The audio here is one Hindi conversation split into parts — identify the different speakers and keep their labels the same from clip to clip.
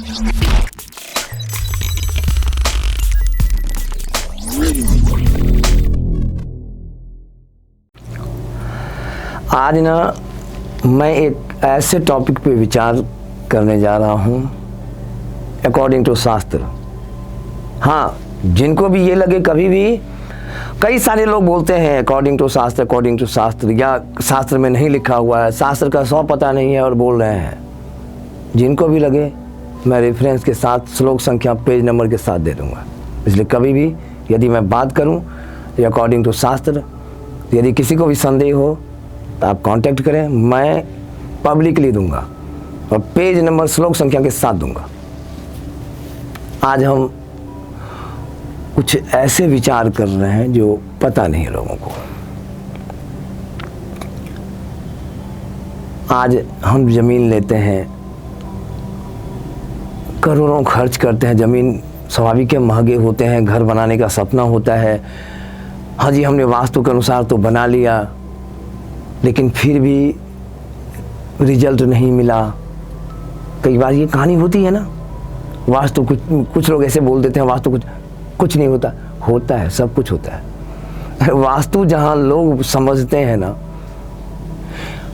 Speaker 1: आज ना मैं एक ऐसे टॉपिक पे विचार करने जा रहा हूँ अकॉर्डिंग टू शास्त्र। हाँ, जिनको भी ये लगे, कभी भी कई सारे लोग बोलते हैं अकॉर्डिंग टू शास्त्र, या शास्त्र में नहीं लिखा हुआ है, शास्त्र का 100 पता नहीं है और बोल रहे हैं। जिनको भी लगे मैं रेफरेंस के साथ, श्लोक संख्या, पेज नंबर के साथ दे दूंगा। इसलिए कभी भी यदि मैं बात करूं अकॉर्डिंग टू शास्त्र, यदि किसी को भी संदेह हो तो आप कांटेक्ट करें, मैं पब्लिकली दूंगा और पेज नंबर, श्लोक संख्या के साथ दूंगा। आज हम कुछ ऐसे विचार कर रहे हैं जो पता नहीं है लोगों को। आज हम ज़मीन लेते हैं, करोड़ों खर्च करते हैं, ज़मीन स्वाभाविक है महंगे होते हैं, घर बनाने का सपना होता है। हाँ जी, हमने वास्तु के अनुसार तो बना लिया, लेकिन फिर भी रिजल्ट नहीं मिला। कई बार ये कहानी होती है ना, वास्तु कुछ लोग ऐसे बोल देते हैं वास्तु कुछ नहीं होता। होता है, सब कुछ होता है। वास्तु जहाँ लोग समझते हैं ना,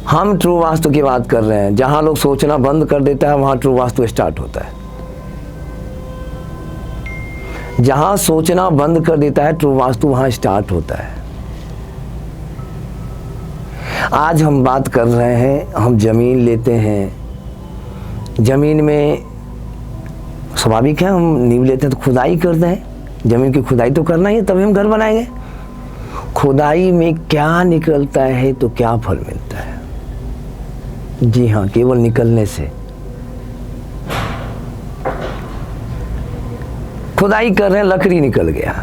Speaker 1: हम ट्रू वास्तु की बात कर रहे हैं। जहाँ लोग सोचना बंद कर देता है वहाँ ट्रू वास्तु स्टार्ट होता है। जहाँ सोचना बंद कर देता है ट्रू वास्तु, वहाँ स्टार्ट होता है। आज हम बात कर रहे हैं, हम ज़मीन लेते हैं, ज़मीन में स्वाभाविक है हम नींव लेते हैं तो खुदाई करते हैं। ज़मीन की खुदाई तो करना ही है, तभी हम घर बनाएंगे। खुदाई में क्या निकलता है तो क्या फल मिलता है? जी हाँ, केवल निकलने से। खुदाई कर रहे हैं, लकड़ी निकल गया।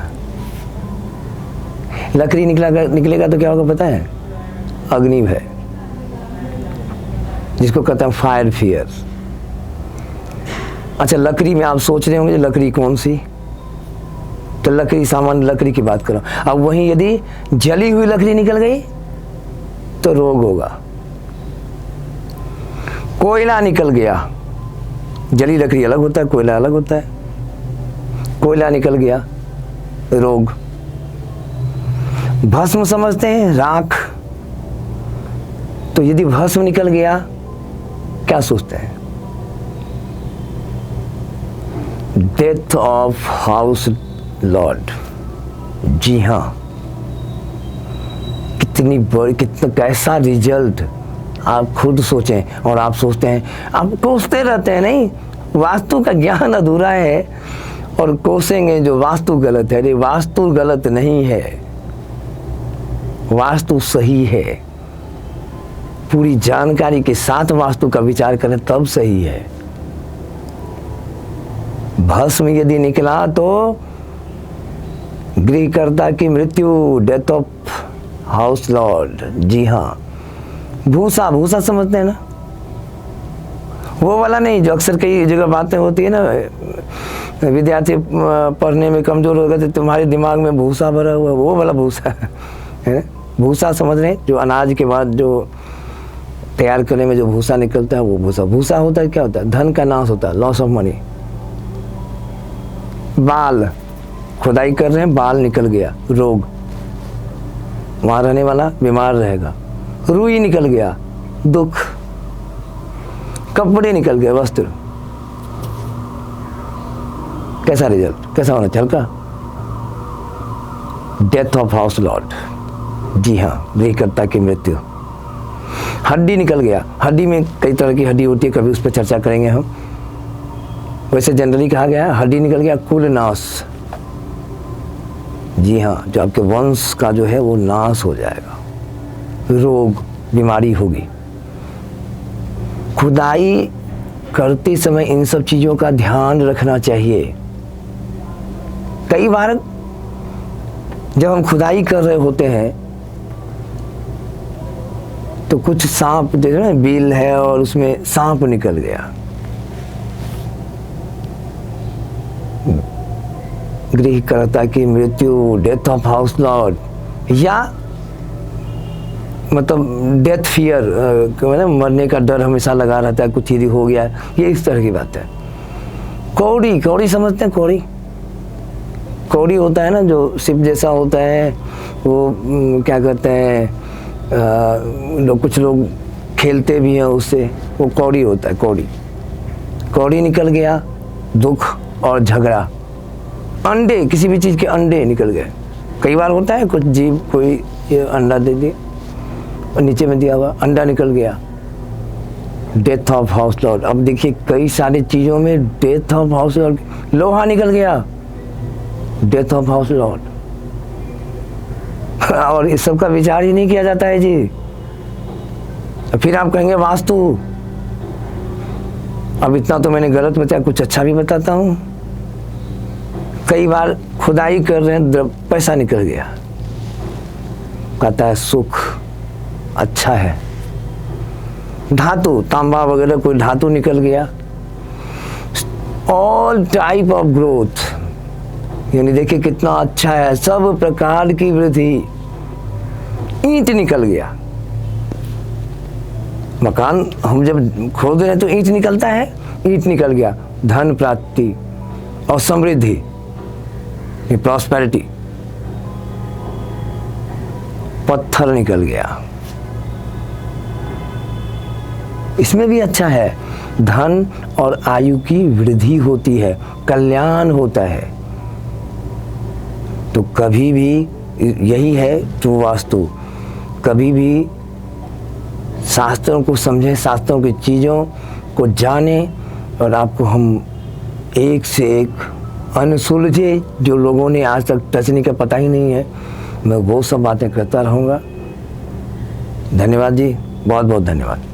Speaker 1: लकड़ी निकलेगा तो क्या होगा पता है? अग्नि भय, जिसको कहते हैं फायर फियर। अच्छा, लकड़ी में आप सोच रहे होंगे लकड़ी कौन सी? तो लकड़ी, सामान्य लकड़ी की बात करो। अब वहीं यदि जली हुई लकड़ी निकल गई तो रोग होगा। कोयला निकल गया, जली लकड़ी अलग होता है, कोयला अलग होता है। कोयला निकल गया, रोग। भस्म समझते हैं, राख। तो यदि भस्म निकल गया, क्या सोचते हैं? Death of house lord. जी हाँ, कितनी बड़ी, कितना कैसा रिजल्ट आप खुद सोचें। और आप सोचते हैं, आप कोसते रहते हैं। नहीं, वास्तु का ज्ञान अधूरा है और कोसेंगे जो वास्तु गलत है। अरे वास्तु गलत नहीं है, वास्तु सही है। पूरी जानकारी के साथ वास्तु का विचार करें तब सही है। भस्म यदि निकला तो गृहकर्ता की मृत्यु, डेथ ऑफ हाउस लॉर्ड। जी हाँ, भूसा, भूसा समझते हैं ना, वो वाला नहीं जो अक्सर कई जगह बातें होती है ना, विद्यार्थी पढ़ने में कमजोर हो गए तो तुम्हारे दिमाग में भूसा भरा हुआ, वो वाला भूसा है। भूसा समझ रहे हैं? जो अनाज के बाद जो तैयार करने में जो भूसा निकलता है वो भूसा। भूसा होता है, क्या होता है? धन का नाश होता है, लॉस ऑफ मनी। बाल, खुदाई कर रहे हैं, बाल निकल गया, रोग। वहां रहने वाला बीमार रहेगा। रुई निकल गया, दुख। कपड़े निकल गए, वस्त्र। कैसा रिजल्ट, कैसा होना चाहिए? हल्का। Death of house lord. जी हाँ, गृहकर्ता की मृत्यु। हड्डी निकल गया। हड्डी में कई तरह की हड्डी होती है, कभी उस पर चर्चा करेंगे हम। वैसे जनरली कहा गया है हड्डी निकल गया, कुल नाश। जी हाँ, जो आपके वंश का जो है वो नाश हो जाएगा, रोग, बीमारी होगी। खुदाई करते समय इन सब चीजों का ध्यान रखना चाहिए। कई बार जब हम खुदाई कर रहे होते हैं तो कुछ सांप, देखो ना, बिल है और उसमें सांप निकल गया, गृहकर्ता की मृत्यु, डेथ ऑफ हाउस लॉर्ड, या मतलब डेथ फियर, मरने का डर हमेशा लगा रहता है, कुछ यदि हो गया, ये इस तरह की बात है। कौड़ी, कौड़ी समझते हैं? कौड़ी, कौड़ी होता है ना जो सिप जैसा होता है, वो क्या कहते हैं, कुछ लोग खेलते भी हैं उससे, वो कौड़ी होता है। कौड़ी, कौड़ी निकल गया, दुख और झगड़ा। अंडे, किसी भी चीज़ के अंडे निकल गए। कई बार होता है कुछ जीव कोई अंडा दे दिया और नीचे में दिया हुआ अंडा निकल गया। डेथ ऑफ हाउस लॉर्ड, अब देखिए कई सारी चीज़ों में डेथ ऑफ हाउस लॉर्ड, लोहा निकल गया, डेथ ऑफ हाउस लॉर्ड। और इस सब का विचार ही नहीं किया जाता है जी। फिर आप कहेंगे वास्तु। अब इतना तो मैंने गलत बताया, कुछ अच्छा भी बताता हूँ। कई बार खुदाई कर रहे हैं, पैसा निकल गया, कहता है सुख अच्छा है। धातु, तांबा वगैरह कोई धातु निकल गया, ऑल टाइप ऑफ ग्रोथ, यानी देखिए कितना अच्छा है, सब प्रकार की वृद्धि। ईंट निकल गया, मकान हम जब खोद रहे हैं तो ईंट निकलता है, ईंट निकल गया, धन प्राप्ति और समृद्धि, प्रॉस्पेरिटी। पत्थर निकल गया, इसमें भी अच्छा है, धन और आयु की वृद्धि होती है, कल्याण होता है। तो कभी भी यही है ट्रू वास्तु, कभी भी शास्त्रों को समझें, शास्त्रों की चीज़ों को जानें, और आपको हम एक से एक अनसुलझे जो लोगों ने आज तक टच नहीं किया, पता ही नहीं है, मैं वो सब बातें करता रहूँगा। धन्यवाद जी, बहुत बहुत धन्यवाद।